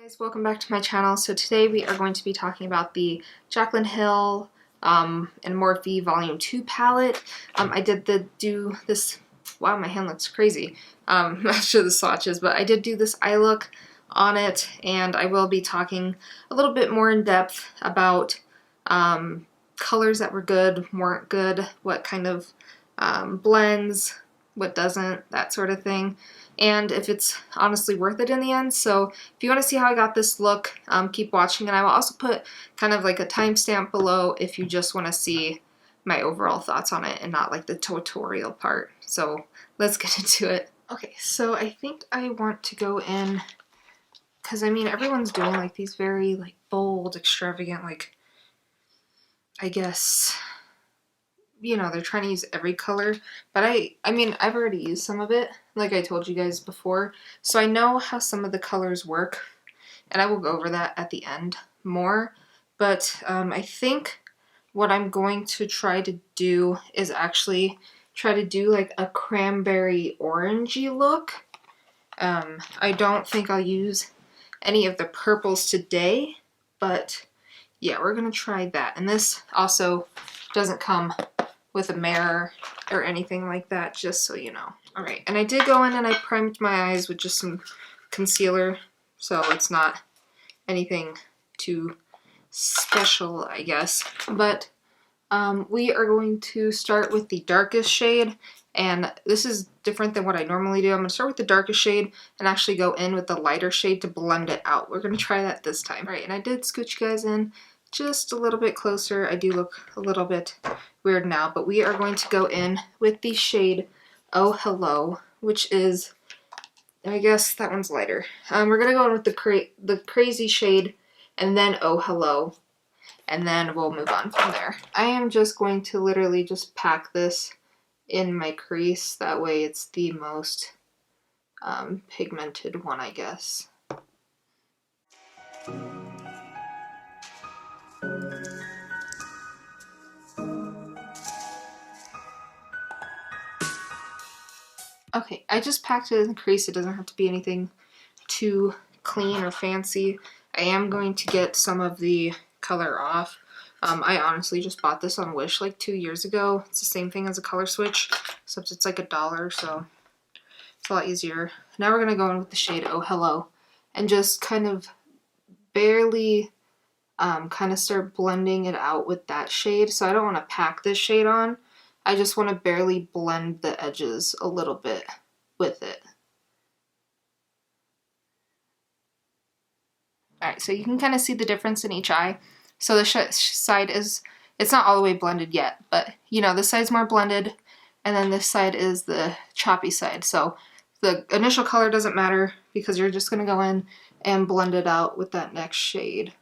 Guys, welcome back to my channel. So today we are going to be talking about the JACLYN Hill and Morphe Volume 2 palette. I did do this, wow, my hand looks crazy after the swatches, but I did do this eye look on it, and I will be talking a little bit more in depth about colors that were good, weren't good, what kind of blends, what doesn't, that sort of thing, and if it's honestly worth it in the end. So if you want to see how I got this look, keep watching, and I will also put kind of like a timestamp below if you just want to see my overall thoughts on it and not like the tutorial part. So let's get into it. Okay, so I think I want to go in, because I mean everyone's doing like these very like bold, extravagant, like, I guess, you know, they're trying to use every color, but I mean, I've already used some of it, like I told you guys before, so I know how some of the colors work, and I will go over that at the end more, but I think what I'm going to try to do is actually try to do like a cranberry orangey look. I don't think I'll use any of the purples today, but yeah, we're gonna try that. And this also doesn't come with a mirror or anything like that, just so you know. Alright, and I did go in and I primed my eyes with just some concealer, so it's not anything too special, I guess. But we are going to start with the darkest shade, and this is different than what I normally do. I'm going to start with the darkest shade and actually go in with the lighter shade to blend it out. We're going to try that this time. Alright, and I did scooch you guys in just a little bit closer. I do look a little bit weird now, but we are going to go in with the shade Oh Hello, which is, I guess that one's lighter. We're going to go in with the crazy shade and then Oh Hello, and then we'll move on from there. I am just going to literally just pack this in my crease, that way it's the most pigmented one, I guess. Okay, I just packed it in the crease. It doesn't have to be anything too clean or fancy. I am going to get some of the color off. I honestly just bought this on Wish like 2 years ago. It's the same thing as a color switch, except it's like $1, so it's a lot easier. Now we're gonna go in with the shade Oh Hello and just kind of barely kind of start blending it out with that shade. So I don't want to pack this shade on. I just want to barely blend the edges a little bit with it. Alright, so you can kind of see the difference in each eye. So the side is, it's not all the way blended yet, but you know, this side's more blended, and then this side is the choppy side. So the initial color doesn't matter because you're just going to go in and blend it out with that next shade.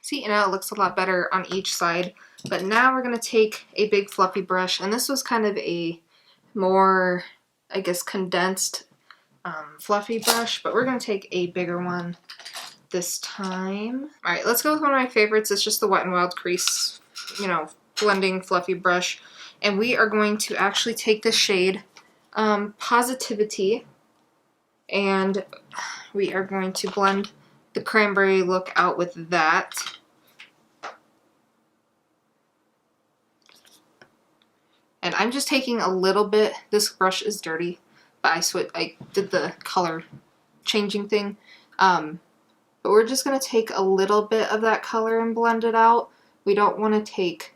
See, now it looks a lot better on each side, but now we're going to take a big fluffy brush, and this was kind of a more, I guess, condensed fluffy brush, but we're going to take a bigger one this time. Alright, let's go with one of my favorites. It's just the Wet n Wild Crease, you know, blending fluffy brush, and we are going to actually take the shade Positivity, and we are going to blend the cranberry look out with that. And I'm just taking a little bit. This brush is dirty, but I did the color changing thing. But we're just going to take a little bit of that color and blend it out. We don't want to take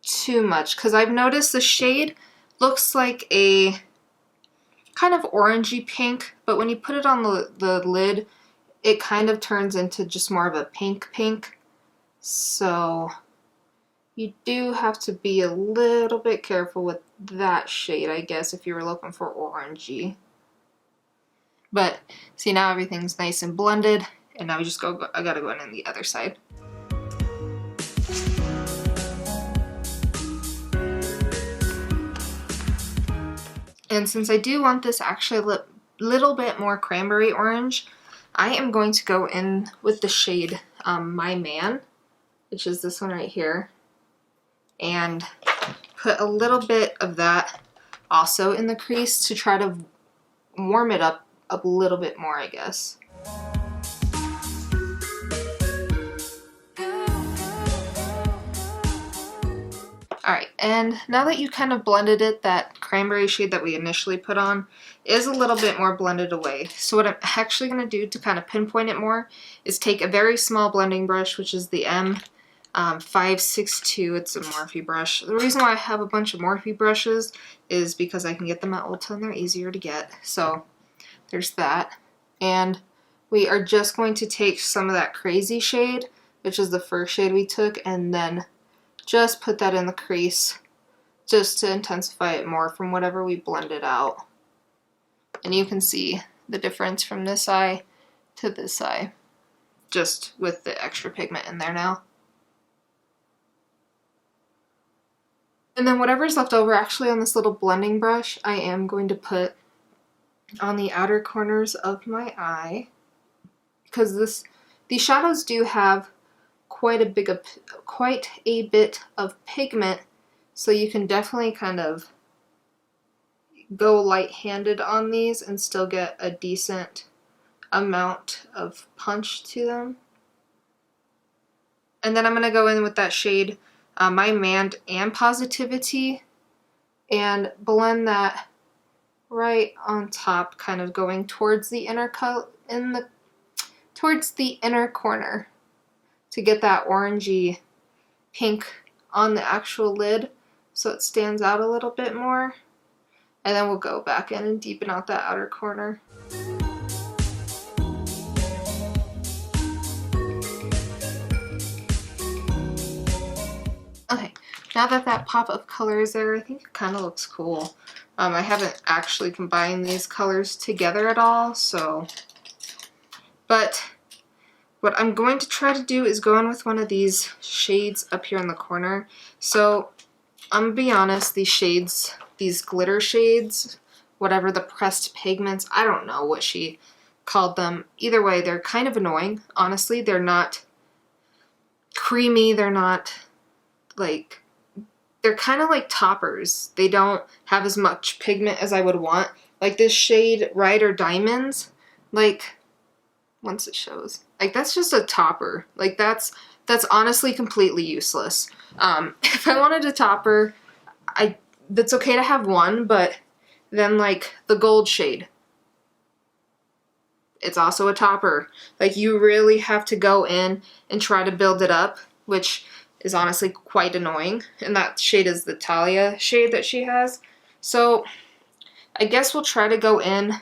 too much, because I've noticed the shade looks like a kind of orangey pink, but when you put it on the lid, it kind of turns into just more of a pink. So you do have to be a little bit careful with that shade, I guess, if you were looking for orangey. But see, now everything's nice and blended, and now we just I gotta go in on the other side. And since I do want this actually a little bit more cranberry orange, I am going to go in with the shade My Man, which is this one right here, and put a little bit of that also in the crease to try to warm it up a little bit more, I guess. Alright, and now that you kind of blended it, that cranberry shade that we initially put on is a little bit more blended away. So what I'm actually going to do to kind of pinpoint it more is take a very small blending brush, which is the M562. It's a Morphe brush. The reason why I have a bunch of Morphe brushes is because I can get them at Ulta and they're easier to get. So there's that. And we are just going to take some of that crazy shade, which is the first shade we took, and then just put that in the crease just to intensify it more from whatever we blended out. And you can see the difference from this eye to this eye, just with the extra pigment in there now. And then whatever's left over, actually on this little blending brush, I am going to put on the outer corners of my eye, because these shadows do have quite a bit of pigment, so you can definitely kind of go light-handed on these and still get a decent amount of punch to them. And then I'm going to go in with that shade, My Mand and Positivity, and blend that right on top, kind of going towards the inner corner to get that orangey pink on the actual lid so it stands out a little bit more. And then we'll go back in and deepen out that outer corner. Okay, now that that pop of color is there, I think it kind of looks cool. I haven't actually combined these colors together at all, so... But what I'm going to try to do is go in with one of these shades up here in the corner. So I'm going to be honest, these shades, these glitter shades, whatever the pressed pigments, I don't know what she called them. Either way, they're kind of annoying, honestly. They're not creamy, they're not like, they're kind of like toppers. They don't have as much pigment as I would want. Like this shade, Rider Diamonds, like, once it shows, like that's just a topper. Like that's honestly completely useless. If I wanted a topper, that's okay to have one, but then like the gold shade, it's also a topper. Like you really have to go in and try to build it up, which is honestly quite annoying. And that shade is the Talia shade that she has. So I guess we'll try to go in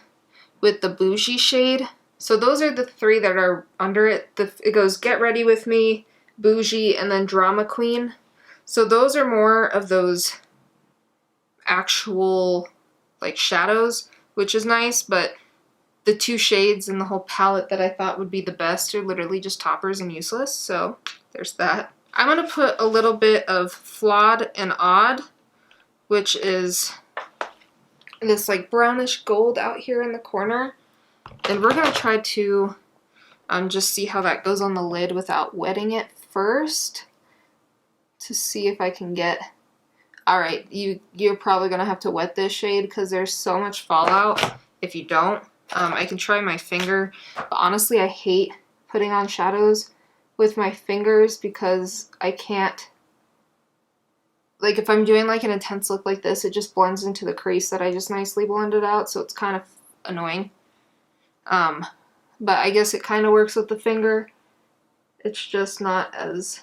with the Bougie shade. So those are the three that are under it. It goes Get Ready With Me, Bougie, and then Drama Queen. So those are more of those actual like shadows, which is nice, but the two shades in the whole palette that I thought would be the best are literally just toppers and useless, so there's that. I'm going to put a little bit of Flawed and Odd, which is this like brownish gold out here in the corner. And we're going to try to just see how that goes on the lid without wetting it first to see if I can get... Alright, you're probably going to have to wet this shade because there's so much fallout if you don't. I can try my finger, but honestly I hate putting on shadows with my fingers because I can't... Like if I'm doing like an intense look like this, it just blends into the crease that I just nicely blended out, so it's kind of annoying. But I guess it kind of works with the finger. It's just not as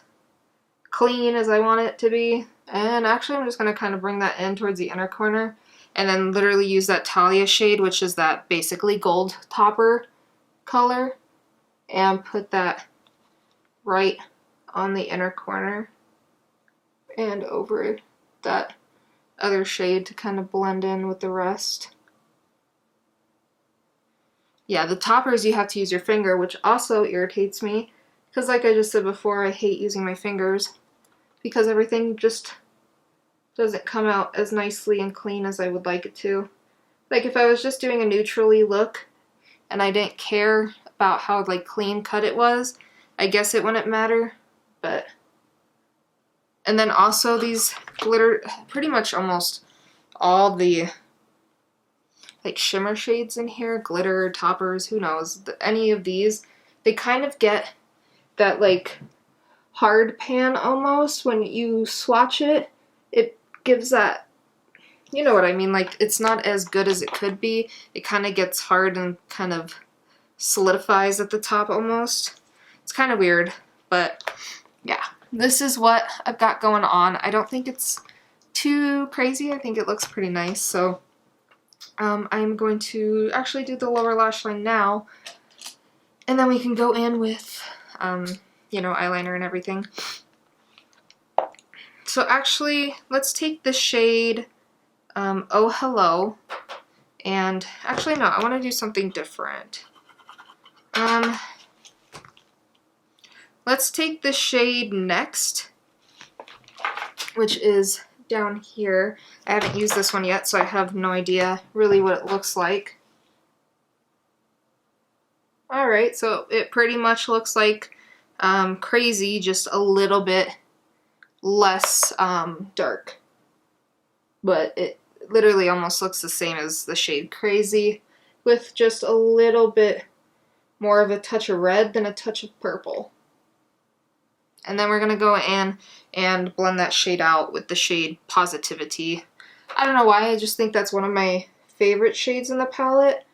clean as I want it to be. And actually I'm just going to kind of bring that in towards the inner corner and then literally use that Talia shade, which is that basically gold topper color, and put that right on the inner corner and over that other shade to kind of blend in with the rest. Yeah, the toppers you have to use your finger, which also irritates me, because like I just said before, I hate using my fingers because everything just doesn't come out as nicely and clean as I would like it to. Like if I was just doing a neutrally look and I didn't care about how like clean cut it was, I guess it wouldn't matter, but And then also these glitter, pretty much almost all the like shimmer shades in here, glitter, toppers, who knows, any of these, they kind of get that like hard pan almost. When you swatch it, it gives that, you know what I mean, like it's not as good as it could be. It kind of gets hard and kind of solidifies at the top almost. It's kind of weird, but yeah, this is what I've got going on. I don't think it's too crazy. I think it looks pretty nice. So I'm going to actually do the lower lash line now, and then we can go in with, you know, eyeliner and everything. So actually, let's take the shade Oh Hello, and actually no, I want to do something different. Let's take the shade Next, which is down here. I haven't used this one yet, so I have no idea really what it looks like. Alright, so it pretty much looks like Crazy, just a little bit less dark. But it literally almost looks the same as the shade Crazy, with just a little bit more of a touch of red than a touch of purple. And then we're going to go in and blend that shade out with the shade Positivity. I don't know why, I just think that's one of my favorite shades in the palette,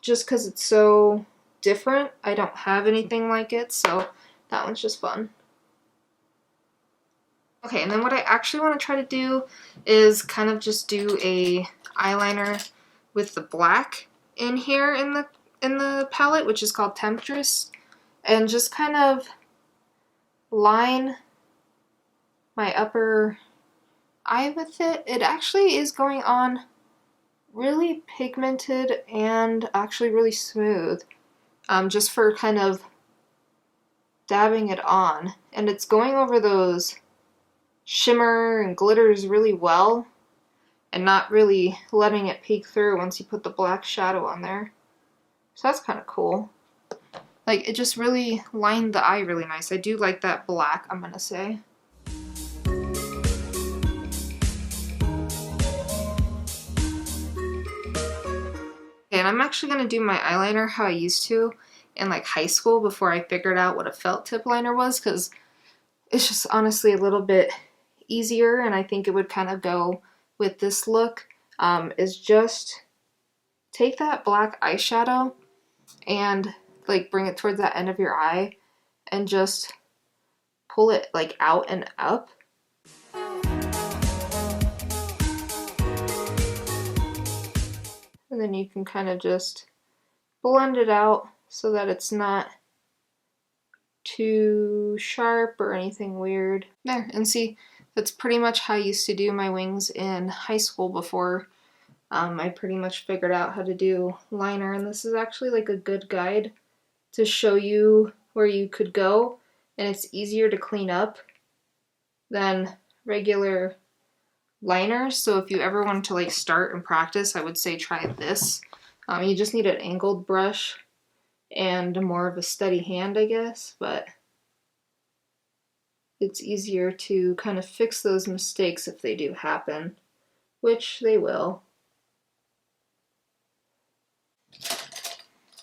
just because it's so different. I don't have anything like it, so that one's just fun. Okay, and then what I actually want to try to do is kind of just do a eyeliner with the black in here in the palette, which is called Temptress, and just kind of line my upper eye with it. It actually is going on really pigmented and actually really smooth, just for kind of dabbing it on, and it's going over those shimmer and glitters really well and not really letting it peek through once you put the black shadow on there. So that's kind of cool. Like, it just really lined the eye really nice. I do like that black, I'm gonna say. Okay, and I'm actually gonna do my eyeliner how I used to in like high school before I figured out what a felt tip liner was, because it's just honestly a little bit easier, and I think it would kind of go with this look, is just take that black eyeshadow and like bring it towards that end of your eye and just pull it like out and up. And then you can kind of just blend it out so that it's not too sharp or anything weird. There, and see, that's pretty much how I used to do my wings in high school before I pretty much figured out how to do liner, and this is actually like a good guide to show you where you could go, and it's easier to clean up than regular liners. So if you ever wanted to like start and practice, I would say try this. You just need an angled brush and more of a steady hand, I guess, but it's easier to kind of fix those mistakes if they do happen, which they will.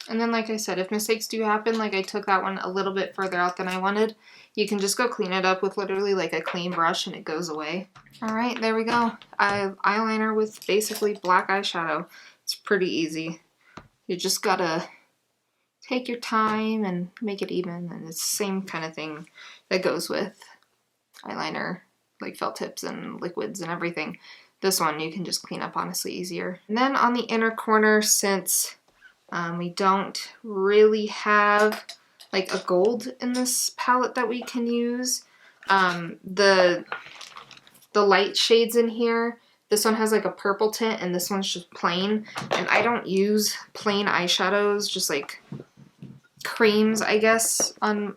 And then, like I said, if mistakes do happen, like I took that one a little bit further out than I wanted, you can just go clean it up with literally like a clean brush and it goes away. Alright, there we go. I have eyeliner with basically black eyeshadow. It's pretty easy. You just gotta take your time and make it even, and it's the same kind of thing that goes with eyeliner, like felt tips and liquids and everything. This one you can just clean up honestly easier. And then on the inner corner, since we don't really have like a gold in this palette that we can use, the light shades in here, this one has like a purple tint and this one's just plain, and I don't use plain eyeshadows, just like creams I guess on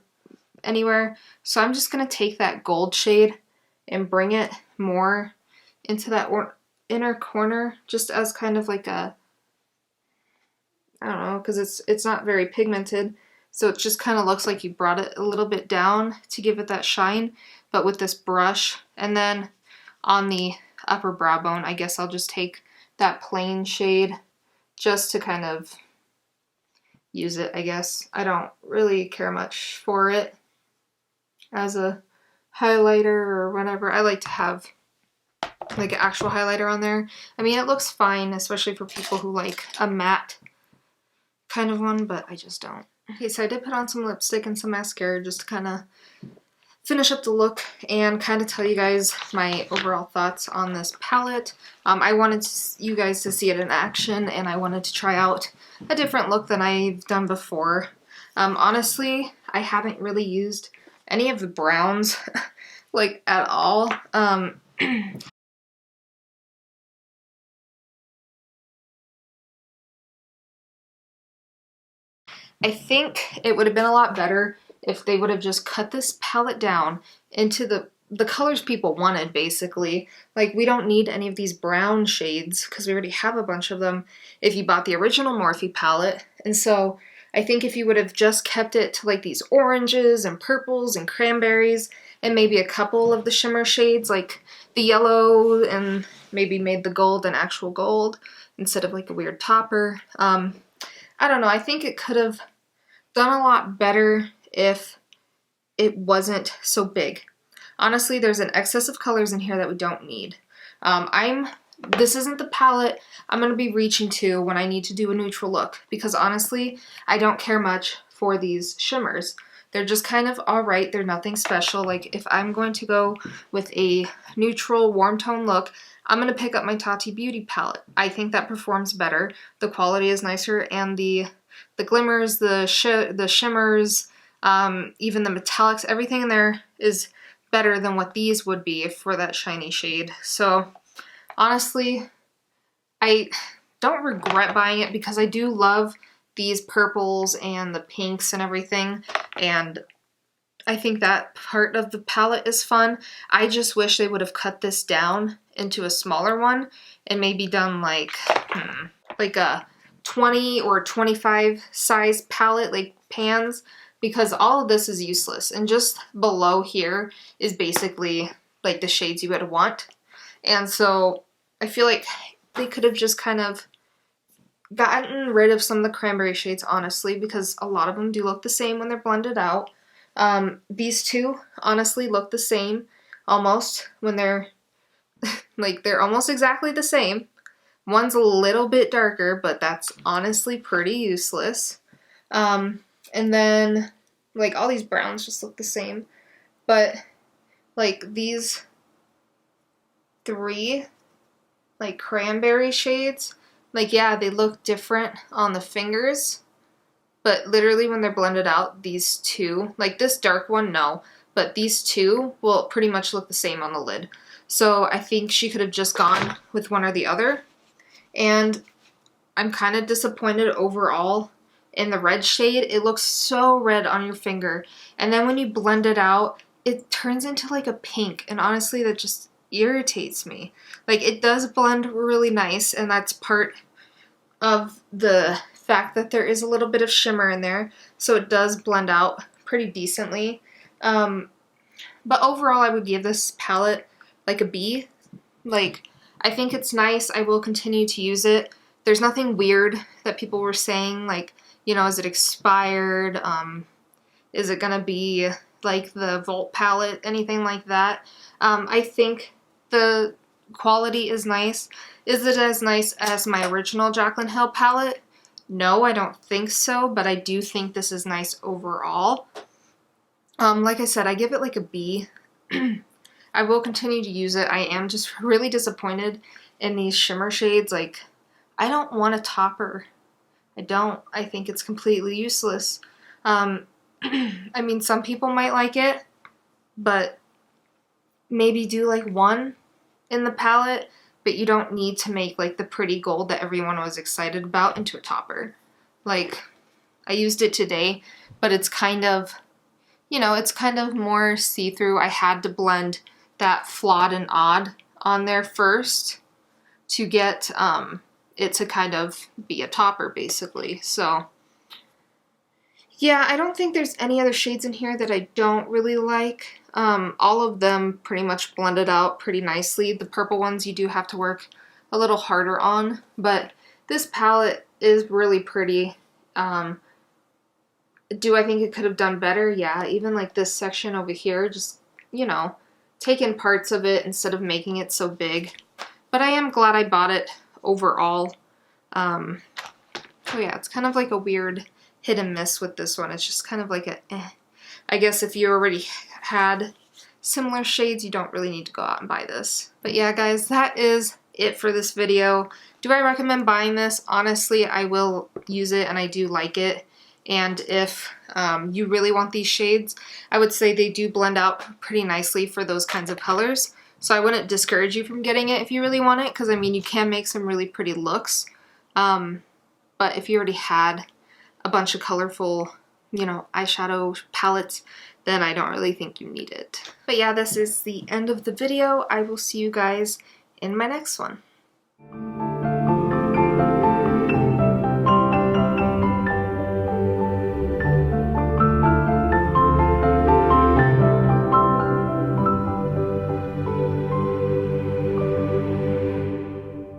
anywhere, so I'm just gonna take that gold shade and bring it more into that inner corner, just as kind of like a, I don't know, because it's not very pigmented, So it just kind of looks like you brought it a little bit down to give it that shine, but with this brush. And then on the upper brow bone, I guess I'll just take that plain shade just to kind of use it, I guess. I don't really care much for it as a highlighter or whatever. I like to have like an actual highlighter on there. I mean, it looks fine, especially for people who like a matte kind of one, but I just don't. Okay, so I did put on some lipstick and some mascara just to kind of finish up the look and kind of tell you guys my overall thoughts on this palette. I wanted you guys to see it in action, and I wanted to try out a different look than I've done before. Honestly, I haven't really used any of the browns like at all. I think it would have been a lot better if they would have just cut this palette down into the colors people wanted, basically. Like, we don't need any of these brown shades because we already have a bunch of them if you bought the original Morphe palette. And so I think if you would have just kept it to like these oranges and purples and cranberries and maybe a couple of the shimmer shades like the yellow, and maybe made the gold an actual gold instead of like a weird topper. I don't know, I think it could have done a lot better if it wasn't so big. Honestly, there's an excess of colors in here that we don't need. This isn't the palette I'm going to be reaching to when I need to do a neutral look, because honestly, I don't care much for these shimmers. They're just kind of alright, they're nothing special. Like, if I'm going to go with a neutral, warm tone look, I'm going to pick up my Tati Beauty palette. I think that performs better. The quality is nicer, and the glimmers, the shimmers, even the metallics, everything in there is better than what these would be for that shiny shade. So honestly, I don't regret buying it because I do love these purples and the pinks and everything, and I think that part of the palette is fun. I just wish they would have cut this down into a smaller one and maybe done like a 20 or 25 size palette, like pans, because all of this is useless. And just below here is basically like the shades you would want. And so I feel like they could have just kind of gotten rid of some of the cranberry shades, honestly, because a lot of them do look the same when they're blended out. These two honestly look the same almost when they're like, they're almost exactly the same. One's a little bit darker, but that's honestly pretty useless. And then like all these browns just look the same, but like these three like cranberry shades, like, yeah, they look different on the fingers, but literally when they're blended out, these two, like this dark one, no, but these two will pretty much look the same on the lid. So I think she could have just gone with one or the other. And I'm kind of disappointed overall in the red shade. It looks so red on your finger. And then when you blend it out, it turns into like a pink. And honestly, that just irritates me. Like, it does blend really nice, and that's part of the fact that there is a little bit of shimmer in there, so it does blend out pretty decently. But overall, I would give this palette like a B. Like, I think it's nice. I will continue to use it. There's nothing weird that people were saying, like, you know, is it expired? Is it gonna be like the Volt palette? Anything like that. I think the quality is nice. Is it as nice as my original JACLYN Hill palette? No, I don't think so, but I do think this is nice overall. Like I said, I give it like a B. I will continue to use it. I am just really disappointed in these shimmer shades. Like, I don't want a topper. I don't. I think it's completely useless. I mean, some people might like it, but maybe do like one in the palette, but you don't need to make like the pretty gold that everyone was excited about into a topper. Like, I used it today, but it's kind of, you know, it's kind of more see-through. I had to blend that Flawed and Odd on there first to get it to kind of be a topper, basically. So Yeah, I don't think there's any other shades in here that I don't really like. All of them pretty much blended out pretty nicely. The purple ones you do have to work a little harder on, but this palette is really pretty. Do I think it could have done better? Yeah, even like this section over here, just, you know, taking parts of it instead of making it so big. But I am glad I bought it overall. So yeah, it's kind of like a weird hit and miss with this one. It's just kind of like a eh. I guess if you already had similar shades, you don't really need to go out and buy this. But yeah, guys, that is it for this video. Do I recommend buying this? Honestly, I will use it and I do like it. And if you really want these shades, I would say they do blend out pretty nicely for those kinds of colors. So I wouldn't discourage you from getting it if you really want it, because I mean, you can make some really pretty looks. But if you already had a bunch of colorful, you know, eyeshadow palettes, then I don't really think you need it. But yeah, this is the end of the video. I will see you guys in my next one.